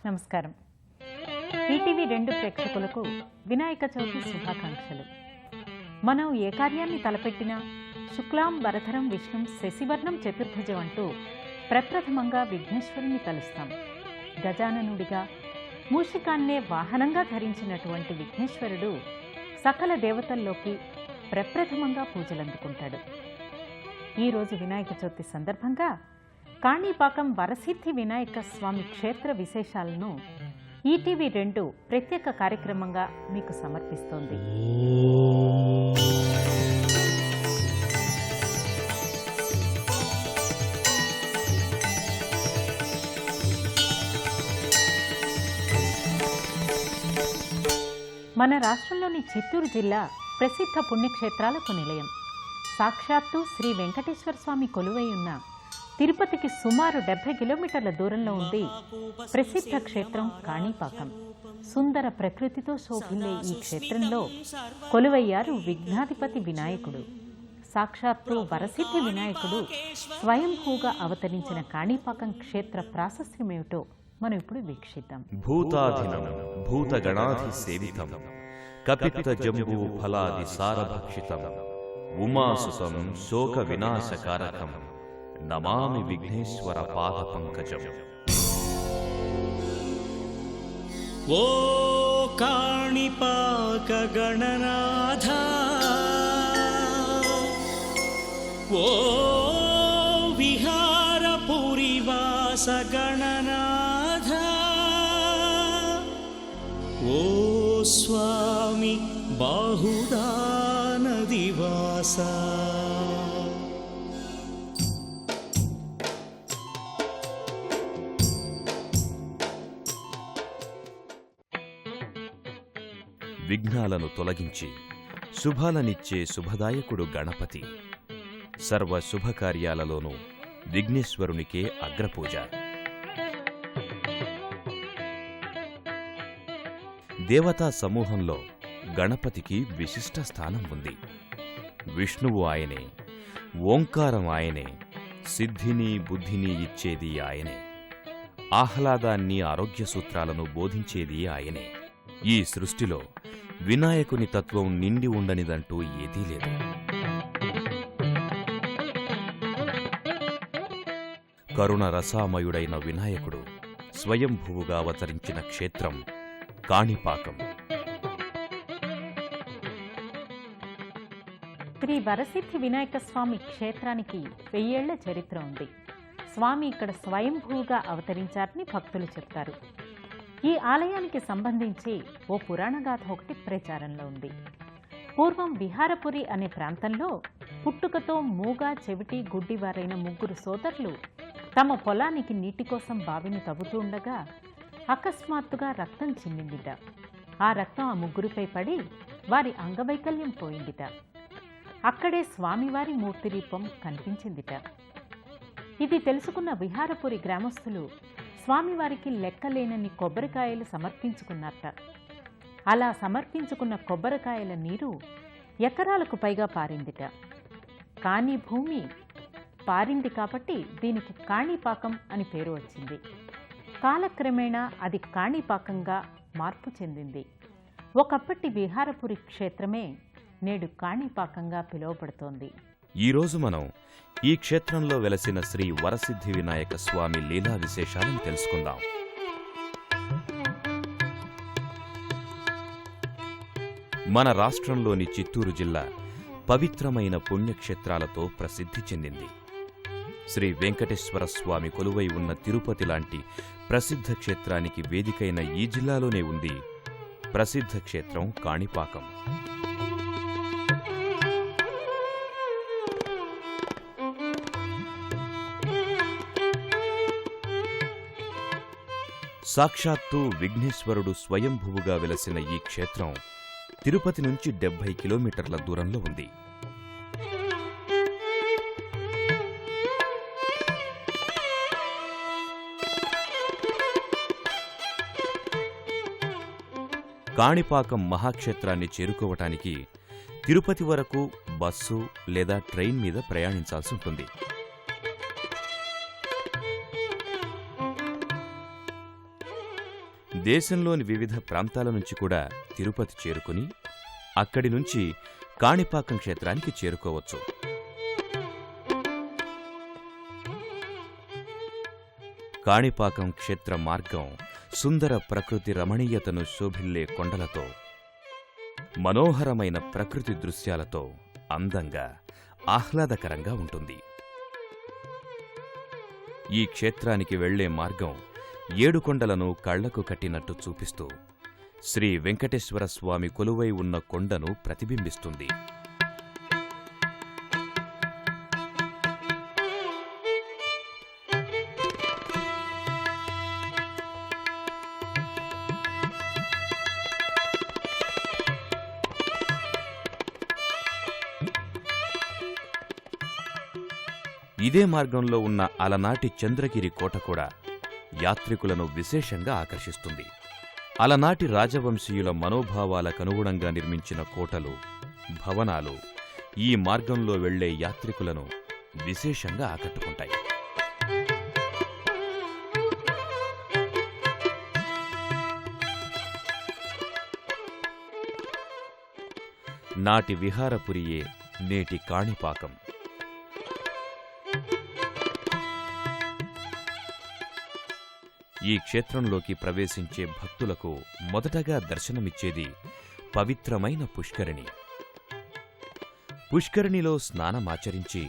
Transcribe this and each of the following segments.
నమస్కారం. ఈటీవీ 2 ప్రేక్షకులకు వినాయక చవితి శుభాకాంక్షలు. మనం ఏ కార్యాన్ని తలపెట్టినా శుక్లాం వరధరం విష్ణుం శశివర్ణం చతుర్భుజం అంటూ ప్రప్రథమంగా విఘ్నేశ్వరుని తలుస్తాం. గజాననుడిగా మూషికాన్నే వాహనంగా ధరించినటువంటి విఘ్నేశ్వరుడు సకల దేవతల్లోకి ప్రప్రథమంగా పూజలందుకుంటాడు. ఈరోజు వినాయక చవితి సందర్భంగా కాణిపాకం వరసిద్ధి వినాయక స్వామి క్షేత్ర విశేషాలను ఈటీవీ 2 ప్రత్యేక కార్యక్రమంగా మీకు సమర్పిస్తోంది. మన రాష్ట్రంలోని చిత్తూరు జిల్లా ప్రసిద్ధ పుణ్యక్షేత్రాలకు నిలయం. సాక్షాత్తు శ్రీ వెంకటేశ్వర స్వామి కొలువై ఉన్న తిరుపతికి సుమారు 70 కిలోమీటర్ల దూరంలో ఉంది ప్రసిద్ధ క్షేత్రం కాణిపాకం. సుందర ప్రకృతితో శోభిల్లే ఈ క్షేత్రంలో కొలువయ్యారు విఘ్నాధిపతి వినాయకుడు. సాక్షాత్తు వరసిద్ధి వినాయకుడు స్వయంభూగా అవతరించిన కాణిపాకం క్షేత్ర ప్రాశస్త్యమేమిటో మనం ఇప్పుడు వీక్షిద్దాం. భూతాధినం భూతగణాధి సేవితం కపిత్త జంబూ ఫలాది సారభక్షితం ఉమాసుతం శోక వినాశకారకం నమామి విఘ్నేశ్వర పాద పంకజం. ఓ కాణిపాక గణనాథ, ఓ విహారపురివాస గణనాథ, ఓ స్వామి బాహుదానదివాస. విఘ్నాలను తొలగించి శుభాలనిచ్చే శుభదాయకుడు గణపతి. సర్వ శుభకార్యాలలోనూ విఘ్నేశ్వరునికే అగ్రపూజ. దేవతా సమూహంలో గణపతికి విశిష్ట స్థానం ఉంది. విష్ణువు ఆయనే, ఓంకారం ఆయనే, సిద్ధిని బుద్ధిని ఇచ్చేది ఆయనే, ఆహ్లాదాన్ని ఆరోగ్య సూత్రాలను బోధించేది ఆయనే. ఈ సృష్టిలో వినాయకుని తత్వం నిండి ఉండనిదంటూ ఏదీ లేదు. కరుణ రసామయుడైన వినాయకుడు స్వయంభువుగా అవతరించిన క్షేత్రం కాణిపాకం. శ్రీ వరసిద్ధి వినాయక స్వామి క్షేత్రానికి 1000 ఏళ్ల చరిత్ర ఉంది. స్వామి ఇక్కడ స్వయంభూగా అవతరించారని భక్తులు చెప్తారు. ఈ ఆలయానికి సంబంధించి ఓ పురాణగాథ ఒకటి ప్రచారంలో ఉంది. పూర్వం విహారపురి అనే ప్రాంతంలో పుట్టుకతో మూగా చెవిటి గుడ్డివారైన 3 సోదరులు తమ పొలానికి నీటి కోసం బావిని తవ్వుతూ ఉండగా అకస్మాత్తుగా రక్తం చిందిందిట. ఆ రక్తం ఆ 3పై పడి వారి అంగవైకల్యం పోయిందిట. అక్కడే స్వామివారి మూర్తి రూపం కనిపించిందిట. ఇది తెలుసుకున్న విహారపురి గ్రామస్తులు స్వామివారికి లెక్కలేనన్ని కొబ్బరికాయలు సమర్పించుకున్నారట. అలా సమర్పించుకున్న కొబ్బరికాయల నీరు ఎకరాలకు పైగా పారిందిట. కాని భూమి పారింది కాబట్టి దీనికి కాణిపాకం అని పేరు వచ్చింది. కాలక్రమేణా అది కాణిపాకంగా మార్పు చెందింది. ఒకప్పటి విహారపురి క్షేత్రమే నేడు కాణిపాకంగా పిలువబడుతోంది. ఈరోజు మనం ఈ క్షేత్రంలో వెలసిన శ్రీ వరసిద్ధి వినాయక స్వామి లీలా విశేషాలను తెలుసుకుందాం. మన రాష్ట్రంలోని చిత్తూరు జిల్లా పవిత్రమైన పుణ్యక్షేత్రాలతో ప్రసిద్ధి చెందింది. శ్రీ వెంకటేశ్వర స్వామి కొలువై ఉన్న తిరుపతి లాంటి ప్రసిద్ధ క్షేత్రానికి వేదికైన ఈ జిల్లాలోనే ఉంది ప్రసిద్ధ క్షేత్రం కాణిపాకం. సాక్షాత్తు విఘ్నేశ్వరుడు స్వయంభువుగా వెలసిన ఈ క్షేత్రం తిరుపతి నుంచి 70 కిలోమీటర్ల దూరంలో ఉంది. కాణిపాకం మహాక్షేత్రాన్ని చేరుకోవటానికి తిరుపతి వరకు బస్సు లేదా ట్రైన్ మీద ప్రయాణించాల్సి ఉంటుంది. దేశంలోని వివిధ ప్రాంతాల నుంచి కూడా తిరుపతి చేరుకుని అక్కడి నుంచి కాణిపాకం క్షేత్రానికి చేరుకోవచ్చు. కాణిపాకం క్షేత్ర మార్గం సుందర ప్రకృతి రమణీయతను శోభిల్లే కొండలతో, మనోహరమైన ప్రకృతి దృశ్యాలతో అందంగా, ఆహ్లాదకరంగా ఉంటుంది. ఈ క్షేత్రానికి వెళ్లే మార్గం 7 కొండలను కళ్లకు కట్టినట్టు చూపిస్తూ శ్రీ వెంకటేశ్వర స్వామి కొలువై ఉన్న కొండను ప్రతిబింబిస్తుంది. ఇదే మార్గంలో ఉన్న అలనాటి చంద్రగిరి కోట కూడా యాత్రికులను విశేషంగా ఆకర్షిస్తుంది. అలనాటి రాజవంశీయుల మనోభావాలకనుగుణంగా నిర్మించిన కోటలు, భవనాలు ఈ మార్గంలో వెళ్లే యాత్రికులను విశేషంగా ఆకట్టుకుంటాయి. నాటి విహారపురియే నేటి కాణిపాకం. ఈ క్షేత్రంలోకి ప్రవేశించే భక్తులకు మొదటగా దర్శనమిచ్చేది పవిత్రమైన పుష్కరిణి. పుష్కరిణిలో స్నానమాచరించి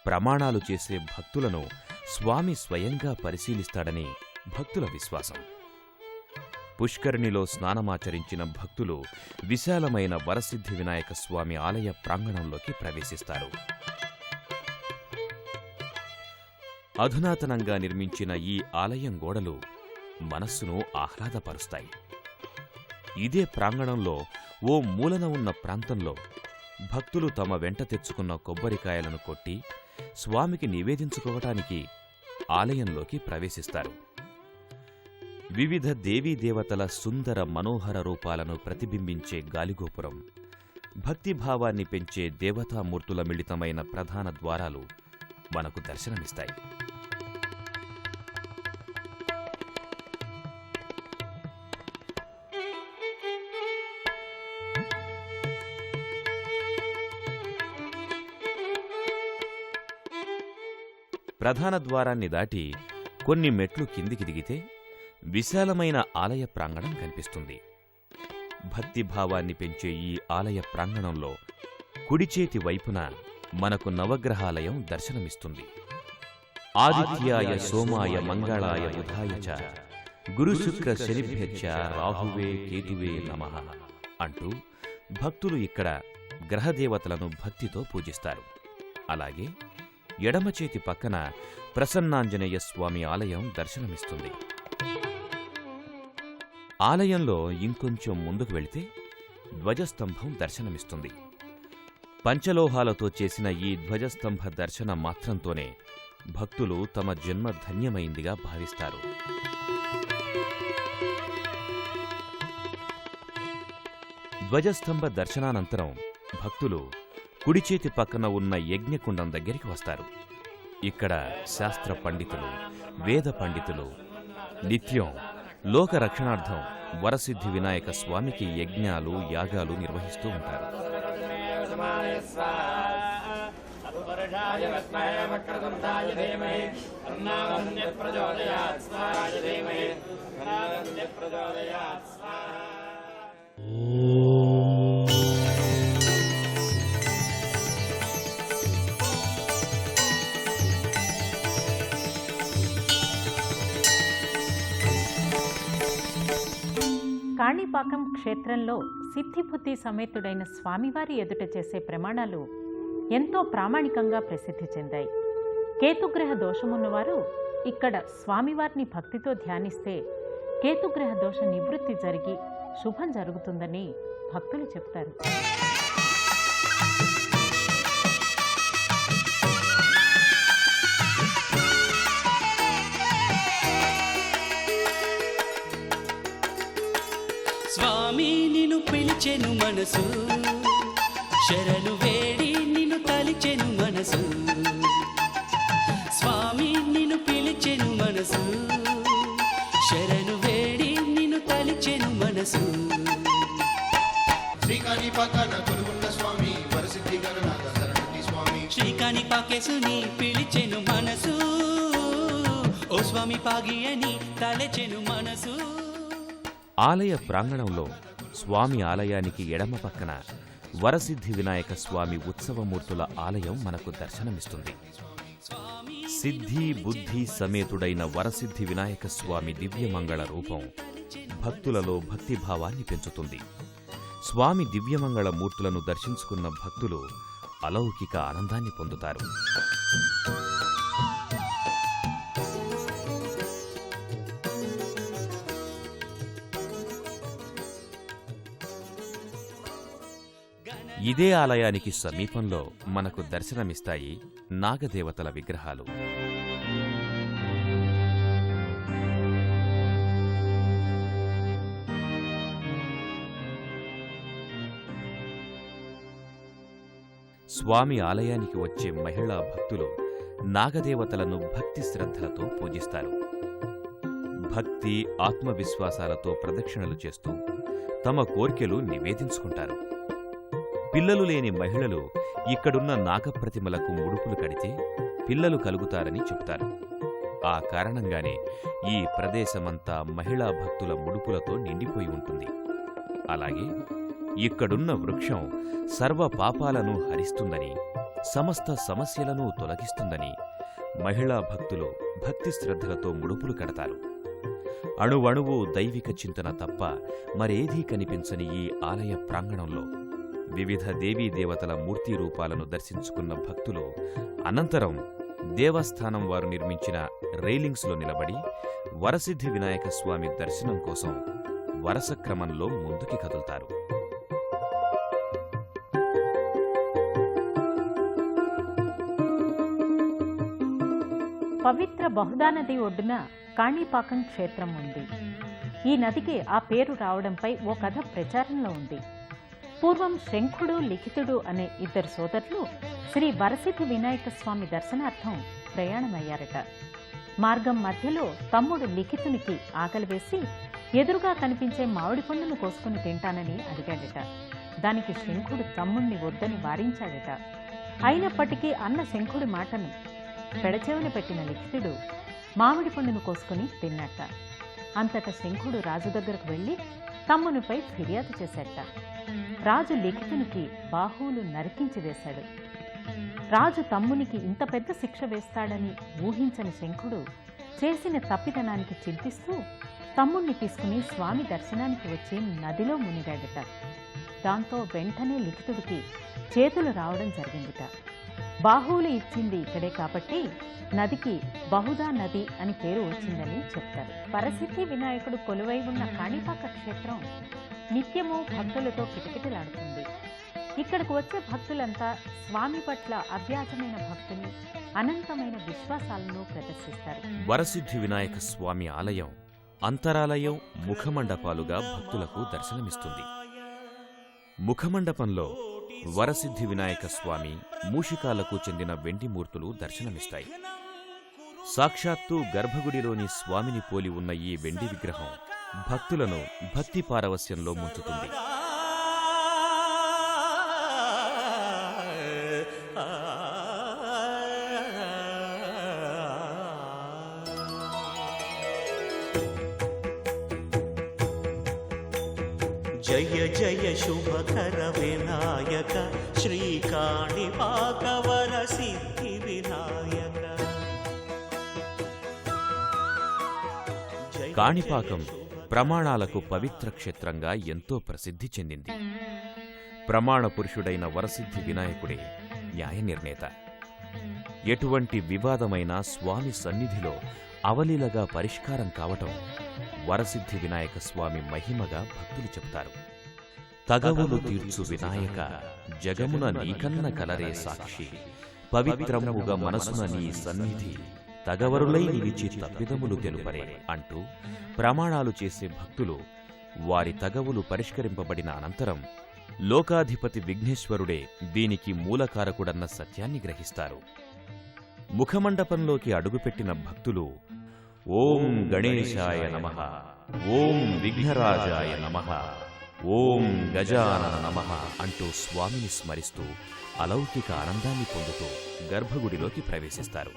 ప్రమాణాలు చేసే భక్తులను స్వామి స్వయంగా పరిశీలిస్తాడని భక్తుల విశ్వాసం. పుష్కరిణిలో స్నానమాచరించిన భక్తులు విశాలమైన వరసిద్ధి వినాయక స్వామి ఆలయ ప్రాంగణంలోకి ప్రవేశిస్తారు. అధునాతనంగా నిర్మించిన ఈ ఆలయం గోడలు మనస్సును ఆహ్లాదపరుస్తాయి. ఇదే ప్రాంగణంలో ఓ మూలన ఉన్న ప్రాంతంలో భక్తులు తమ వెంట తెచ్చుకున్న కొబ్బరికాయలను కొట్టి స్వామికి నివేదించుకోవటానికి ఆలయంలోకి ప్రవేశిస్తారు. వివిధ దేవీదేవతల సుందర మనోహర రూపాలను ప్రతిబింబించే గాలిగోపురం, భక్తిభావాన్ని పెంచే దేవతామూర్తుల మిళితమైన ప్రధాన ద్వారాలు మనకు దర్శనమిస్తాయి. ప్రధాన ద్వారాన్ని దాటి కొన్ని మెట్లు కిందికి దిగితే విశాలమైన ఆలయ ప్రాంగణం కనిపిస్తుంది. భక్తిభావాన్ని పెంచే ఈ ఆలయ ప్రాంగణంలో కుడిచేతి వైపున మనకు నవగ్రహాలయం దర్శనమిస్తుంది. ఆదిత్యాయ సోమాయ మంగళాయ బుధాయ చ గురుశుక్ర శనిభ్యచ్చ రాహువే కేతువే నమః అంటూ భక్తులు ఇక్కడ గ్రహదేవతలను భక్తితో పూజిస్తారు. అలాగే ఎడమ చేతి పక్కన ప్రసన్నాంజనేయ స్వామి ఆలయం దర్శనమిస్తుంది. ఆలయంలో ఇంకొంచెం ముందుకు వెళితే ధ్వజస్తంభం దర్శనమిస్తుంది. పంచలోహాలతో చేసిన ఈ ధ్వజస్తంభ దర్శన మాత్రంతోనే భక్తులు తమ జన్మ ధన్యమైందిగా భావిస్తారు. ధ్వజస్తంభ దర్శనానంతరం భక్తులు కుడిచేతి పక్కన ఉన్న యజ్ఞకుండం దగ్గరికి వస్తారు. ఇక్కడ శాస్త్ర పండితులు, వేద పండితులు నిత్యం లోకరక్షణార్థం వరసిద్ధి వినాయక స్వామికి యజ్ఞాలు, యాగాలు నిర్వహిస్తూ ఉంటారు. కాణిపాకం క్షేత్రంలో సిద్ధిబుద్ధి సమేతుడైన స్వామివారి ఎదుట చేసే ప్రమాణాలు ఎంతో ప్రామాణికంగా ప్రసిద్ధి చెందాయి. కేతుగ్రహ దోషమున్నవారు ఇక్కడ స్వామివారిని భక్తితో ధ్యానిస్తే కేతుగ్రహ దోష నివృత్తి జరిగి శుభం జరుగుతుందని భక్తులు చెప్తారు. స్వామి నిన్ను పిలిచెను మనసు, శరణు వేడి నిన్ను తలిచెను మనసు. స్వామి నిన్ను పిలిచెను మనసు, శరణు వేడి నిన్ను కాణిపాకాన కొలువున్న స్వామి వరసిద్ధి గణనాథ శరణి స్వామి. శ్రీ కాణిపాకేశుని పిలిచెను మనసు, ఓ స్వామి పాగి అని తలచెను మనసు. ఆలయ ప్రాంగణంలో స్వామి ఆలయానికి ఎడమ పక్కన వరసిద్ధి వినాయక స్వామి ఉత్సవమూర్తుల ఆలయం మనకు దర్శనమిస్తుంది. సిద్ధి బుద్ధి సమేతుడైన వరసిద్ధి వినాయక స్వామి దివ్యమంగళ రూపం భక్తులలో భక్తిభావాన్ని పెంచుతుంది. స్వామి దివ్యమంగళ మూర్తులను దర్శించుకున్న భక్తులు అలౌకిక ఆనందాన్ని పొందుతారు. ఇదే ఆలయానికి సమీపంలో మనకు దర్శనమిస్తాయి నాగదేవతల విగ్రహాలు. స్వామి ఆలయానికి వచ్చే మహిళా భక్తులు నాగదేవతలను భక్తి శ్రద్ధలతో పూజిస్తారు. భక్తి ఆత్మవిశ్వాసాలతో ప్రదక్షిణలు చేస్తూ తమ కోర్కెలు నివేదించుకుంటారు. పిల్లలు లేని మహిళలు ఇక్కడున్న నాగప్రతిమలకు ముడుపులు కడితే పిల్లలు కలుగుతారని చెబుతారు. ఆ కారణంగానే ఈ ప్రదేశమంతా మహిళా భక్తుల ముడుపులతో నిండిపోయి ఉంటుంది. అలాగే ఇక్కడున్న వృక్షం సర్వ పాపాలను హరిస్తుందని, సమస్త సమస్యలను తొలగిస్తుందని మహిళా భక్తులు భక్తి శ్రద్ధలతో ముడుపులు కడతారు. అణువణువు దైవిక చింతన తప్ప మరేదీ కనిపించని ఈ ఆలయ ప్రాంగణంలో వివిధ దేవీదేవతల మూర్తి రూపాలను దర్శించుకున్న భక్తులు అనంతరం దేవస్థానం వారు నిర్మించిన రైలింగ్స్లో నిలబడి వరసిద్ధి వినాయక స్వామి దర్శనం కోసం వరస క్రమంలో ముందుకి కదులుతారు. పవిత్ర బహుదా నది ఒడ్డున కాణిపాకం క్షేత్రం ఉంది. ఈ నదికి ఆ పేరు రావడంపై ఓ కథ ప్రచారంలో ఉంది. పూర్వం శంఖుడు లిఖితుడు అనే ఇద్దరు సోదరులు శ్రీ వరసిద్ధి వినాయక స్వామి దర్శనార్థం ప్రయాణమయ్యారట. మార్గం మధ్యలో తమ్ముడు లిఖితునికి ఆకలి వేసి ఎదురుగా కనిపించే మామిడి పండును కోసుకుని తింటానని అడిగాడట. దానికి శంఖుడు తమ్ముణ్ణి వద్దని వారించాడట. అయినప్పటికీ అన్న శంఖుడి మాటను పెడచెవిన పెట్టిన లిఖితుడు మామిడి పండును కోసుకుని తిన్నట్ట. అంతటా శంఖుడు రాజు దగ్గరకు వెళ్లి తమ్మునిపై ఫిర్యాదు చేశాట. రాజు లిఖితునికి బాహువులు నరికించి వేశాడు. రాజు తమ్మునికి ఇంత పెద్ద శిక్ష వేస్తాడని ఊహించని శంఖుడు చేసిన తప్పిదనానికి చింతిస్తూ తమ్ముణ్ణి తీసుకుని స్వామి దర్శనానికి వచ్చి నదిలో మునిగాడట. దాంతో వెంటనే లిఖితుడికి చేతులు రావడం జరిగిందిట. బాహువులు ఇచ్చింది ఇక్కడే కాబట్టి నదికి బహుదా నది అని పేరు వచ్చిందని చెప్తారు. వరసిద్ధి వినాయకుడు కొలువై ఉన్న కాణిపాక క్షేత్రం నిత్యము భక్తులతో కిటకిటలాడుతుంది. ఇక్కడకు వచ్చే భక్తులంతా స్వామి పట్ల అవ్యాజమైన భక్తిని, అనంతమైన విశ్వాసాలను ప్రదర్శిస్తారు. వరసిద్ధి వినాయక స్వామి ఆలయం అంతరాలయం, ముఖమండపాలుగా భక్తులకు దర్శనమిస్తుంది. ముఖమండపంలో వరసిద్ధి వినాయక స్వామి, మూషికాలకు చెందిన వెండి మూర్తులు దర్శనమిస్తాయి. సాక్షాత్తు గర్భగుడిలోని స్వామిని పోలి ఉన్న ఈ వెండి విగ్రహం భక్తులను భక్తి పారవస్యంలో ముంచుతుంది. జయ జయ శుభకర వినాయక శ్రీ కాణిపాక వరసిద్ధి వినాయక. కాణిపాకం ప్రమాణాలకు పవిత్ర క్షేత్రంగా ఎంతో ప్రసిద్ధి చెందింది. ప్రమాణ పురుషుడైన వరసిద్ధి వినాయకుడే న్యాయ నిర్ణేత. ఎటువంటి వివాదమైన స్వామి సన్నిధిలో అవలీలగా పరిష్కారం కావటం వరసిద్ధి వినాయక స్వామి మహిమగా భక్తులు చెబుతారు. తగవులు తీర్చు వినాయక జగమున నీకన్న కలరే సాక్షి, పవిత్రముగా మనసున నీ సన్నిధి తగవరులై నిలిచి తప్పిదములు తెలుపరే అంటూ ప్రమాణాలు చేసే భక్తులు వారి తగవులు పరిష్కరింపబడిన అనంతరం లోకాధిపతి విఘ్నేశ్వరుడే దీనికి మూలకారకుడన్న సత్యాన్ని గ్రహిస్తారు. ముఖమండపంలోకి అడుగుపెట్టిన భక్తులు ఓం గణేశాయ నమః, ఓం విఘ్నరాజాయ నమః, ఓం గజానన నమః అంటూ స్వామిని స్మరిస్తూ అలౌకిక ఆనందాన్ని పొందుతూ గర్భగుడిలోకి ప్రవేశిస్తారు.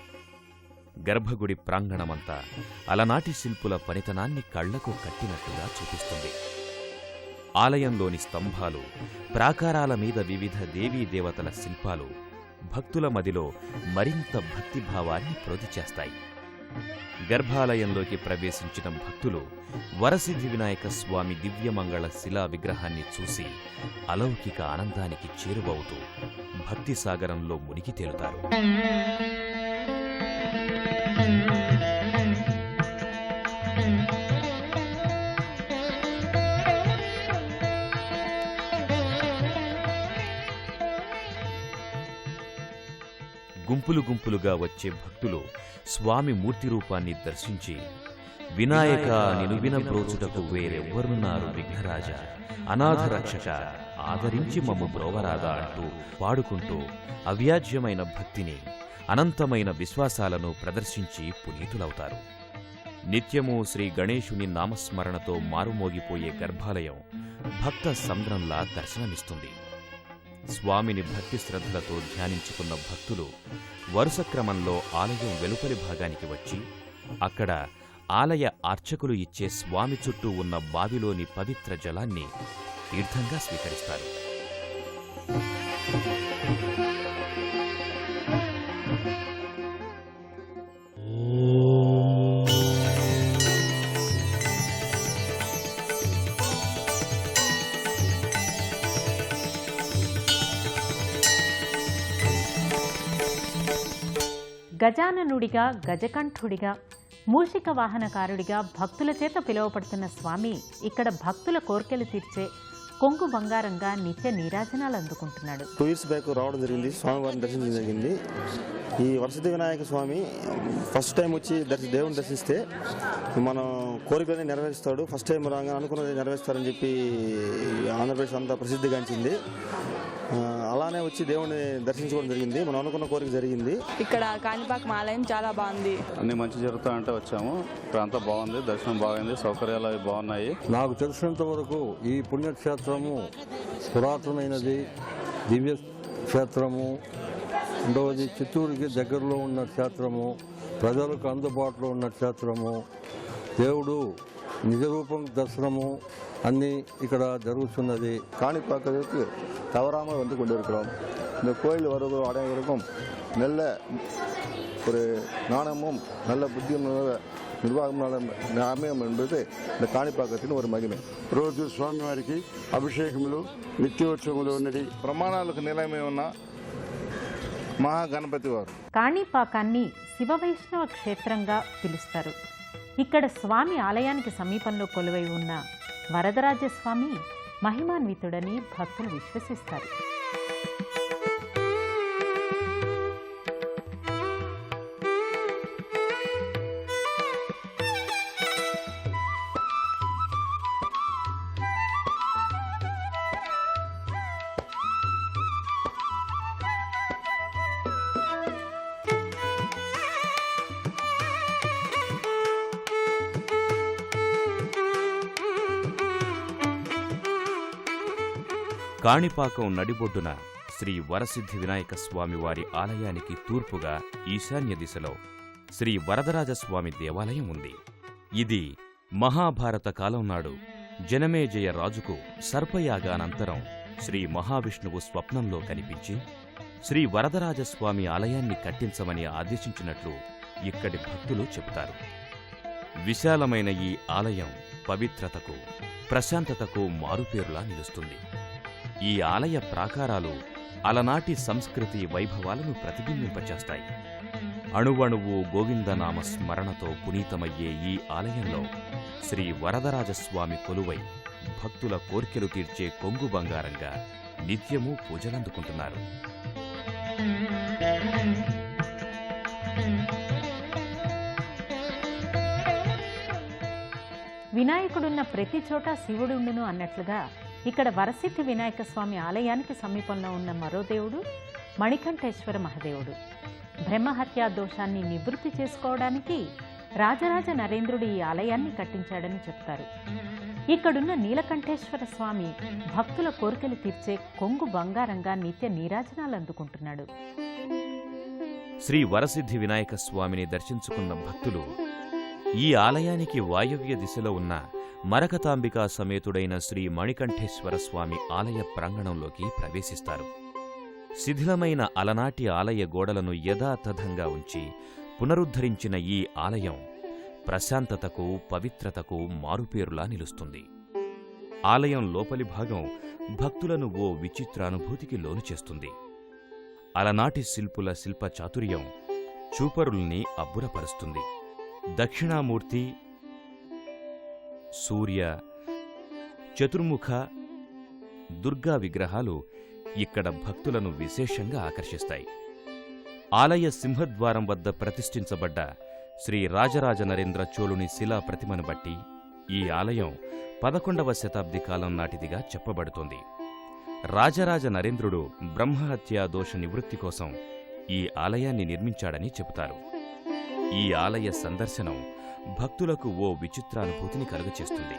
గర్భగుడి ప్రాంగణమంతా అలనాటి శిల్పుల పనితనాన్ని కళ్లకు కట్టినట్టుగా చూపిస్తుంది. ఆలయంలోని స్తంభాలు, ప్రాకారాల మీద వివిధ దేవీదేవతల శిల్పాలు భక్తుల మదిలో మరింత భక్తిభావాన్ని ప్రోది చేస్తాయి. గర్భాలయంలోకి ప్రవేశించిన భక్తులు వరసిద్ధి వినాయక స్వామి దివ్యమంగళ శిలా విగ్రహాన్ని చూసి అలౌకిక ఆనందానికి చేరువవుతూ భక్తి సాగరంలో మునిగి తేలుతారు. గుంపులు గుంపులుగా వచ్చే భక్తులు స్వామి మూర్తి రూపాన్ని దర్శించి వినాయక నిను వినబ్రోచుటకు వేరెవ్వరున్నారు విఘ్నరాజ, అనాథ రక్షక, ఆదరించి మమ్ము బ్రోవరాదా అంటూ పాడుకుంటూ అవ్యాజ్యమైన భక్తిని, అనంతమైన విశ్వాసాలను ప్రదర్శించి పునీతులవుతారు. నిత్యము శ్రీ గణేశుని నామస్మరణతో మారుమోగిపోయే గర్భాలయం భక్త సంద్రంలా దర్శనమిస్తుంది. స్వామిని భక్తి శ్రద్ధలతో ధ్యానించుకున్న భక్తులు వరుస క్రమంలో ఆలయం వెలుపలి భాగానికి వచ్చి అక్కడ ఆలయ అర్చకులు ఇచ్చే స్వామి చుట్టూ ఉన్న బావిలోని పవిత్ర జలాన్ని తీర్థంగా స్వీకరిస్తారు. గజాననుడిగా, గజకంఠుడిగా, మూషిక వాహనకారుడిగా భక్తుల చేత పిలువపడుతున్న స్వామి ఇక్కడ భక్తుల కోర్కెలు తీర్చే కొంగు బంగారంగా నిత్య నీరాజనాలు అందుకుంటున్నాడు. 2 years బ్యాక్ రావడం జరిగింది, స్వామివారిని దర్శించడం జరిగింది. ఈ వరసిద్ధి వినాయక స్వామి ఫస్ట్ టైం వచ్చి దేవుని దర్శిస్తే మనం కోరికలన్నీ నెరవేరుస్తాడు. ఫస్ట్ టైం రాగా అనుకున్నది నెరవేరుస్తారని చెప్పి ఆంధ్రప్రదేశ్ అంతా ప్రసిద్ధిగాంచింది. అలానే వచ్చి దేవుని దర్శించుకోవడం జరిగింది. మనం అనుకున్న కోరిక జరిగింది. ఇక్కడ కాణిపాకం ఆలయం చాలా బాగుంది. అన్ని మంచి జరుగుతాయంటే వచ్చాము. ఇక్కడ అంతా బాగుంది, దర్శనం బాగుంది, సౌకర్యాలు అవి బాగున్నాయి. నాకు తెలిసినంత వరకు ఈ పుణ్యక్షేత్రము పురాతనమైనది, దివ్య క్షేత్రము. రెండవది చిత్తూరుకి దగ్గరలో ఉన్న క్షేత్రము, ప్రజలకు అందుబాటులో ఉన్న క్షేత్రము, దేవుడు నిజరూపం దర్శనము அன்னி ఇక్కడ జరుగుతున్నది. காணிப்பாக்கத்துக்கு தவறாமல் வந்து கொண்டிருக்கிறோம். இந்த கோயில் வருகிற அனைவருக்கும் நல்ல ஒரு ஞானமும் நல்ல புத்தியும் నిర్వాహం அமையும் என்பது இந்த కాణిపాకத்தின் ஒரு మహిమ. రోజు స్వామివారికి అభిషేకములు, నిత్యోత్సవములు ఉన్నది. ప్రమాణాలకు నిలయమై ఉన్న మహాగణపతి వారు. కాణిపాకాన్ని శివవైష్ణవ క్షేత్రంగా పిలుస్తారు. ఇక్కడ స్వామి ఆలయానికి సమీపంలో కొలువై ఉన్న వరదరాజస్వామి మహిమాన్వితుడని భక్తులు విశ్వసిస్తారు. కాణిపాకం నడిబొడ్డున శ్రీ వరసిద్ధి వినాయక స్వామివారి ఆలయానికి తూర్పుగా ఈశాన్య దిశలో శ్రీ వరదరాజస్వామి దేవాలయం ఉంది. ఇది మహాభారత కాలం నాడు జనమేజయ రాజుకు సర్పయాగానంతరం శ్రీ మహావిష్ణువు స్వప్నంలో కనిపించి శ్రీ వరదరాజస్వామి ఆలయాన్ని కట్టించమని ఆదేశించినట్లు ఇక్కడి భక్తులు చెబుతారు. విశాలమైన ఈ ఆలయం పవిత్రతకు, ప్రశాంతతకు మారుపేరులా నిలుస్తుంది. ఈ ఆలయ ప్రాకారాలు అలనాటి సంస్కృతి వైభవాలను ప్రతిబింబింపచేస్తాయి. అణువణువు గోవిందనామ స్మరణతో పునీతమయ్యే ఈ ఆలయంలో శ్రీ వరదరాజస్వామి కొలువై భక్తుల కోర్కెలు తీర్చే కొంగు బంగారంగా నిత్యమూ పూజలందుకుంటున్నారు. వినాయకుడున్న ప్రతి చోట శివుడుండును అన్నట్లుగా ఇక్కడ వరసిద్ధి వినాయక స్వామి ఆలయానికి సమీపంలో ఉన్న మరో దేవుడు మణికంఠేశ్వర మహాదేవుడు. బ్రహ్మహత్యా దోషాన్ని నివృత్తి చేసుకోవడానికి రాజరాజ నరేంద్రుడు ఈ ఆలయాన్ని కట్టించాడని చెప్తారు. ఇక్కడున్న నీలకంఠేశ్వర స్వామి భక్తుల కోరికలు తీర్చే కొంగు బంగారంగా నిత్య నీరాజనాలు అందుకుంటున్నాడు. శ్రీ వరసిద్ధి వినాయక స్వామిని దర్శించుకున్న భక్తులు ఈ ఆలయానికి వాయవ్య దిశలో ఉన్న మరకతాంబికా సమేతుడైన శ్రీ మణికంఠేశ్వర స్వామి ఆలయ ప్రాంగణంలోకి ప్రవేశిస్తారు. శిథిలమైన అలనాటి ఆలయ గోడలను యథాతథంగా ఉంచి పునరుద్ధరించిన ఈ ఆలయం ప్రశాంతతకు, పవిత్రతకు మారుపేరులా నిలుస్తుంది. ఆలయం లోపలి భాగం భక్తులను ఓ విచిత్రానుభూతికి లోను చేస్తుంది. అలనాటి శిల్పుల శిల్ప చాతుర్యం చూపరుల్ని అబ్బురపరుస్తుంది. దక్షిణామూర్తి, సూర్య, చతుర్ముఖ, దుర్గా విగ్రహాలు ఇక్కడ భక్తులను విశేషంగా ఆకర్షిస్తాయి. ఆలయ సింహద్వారం వద్ద ప్రతిష్ఠించబడ్డ శ్రీ రాజరాజ నరేంద్ర చోళుని శిలా ప్రతిమను బట్టి ఈ ఆలయం 11వ శతాబ్ది కాలం నాటిదిగా చెప్పబడుతోంది. రాజరాజ నరేంద్రుడు బ్రహ్మహత్యా దోష నివృత్తి కోసం ఈ ఆలయాన్ని నిర్మించాడని చెబుతారు. ఈ ఆలయ సందర్శనం భక్తులకు ఓ విచిత్రానుభూతిని కలుగచేస్తుంది.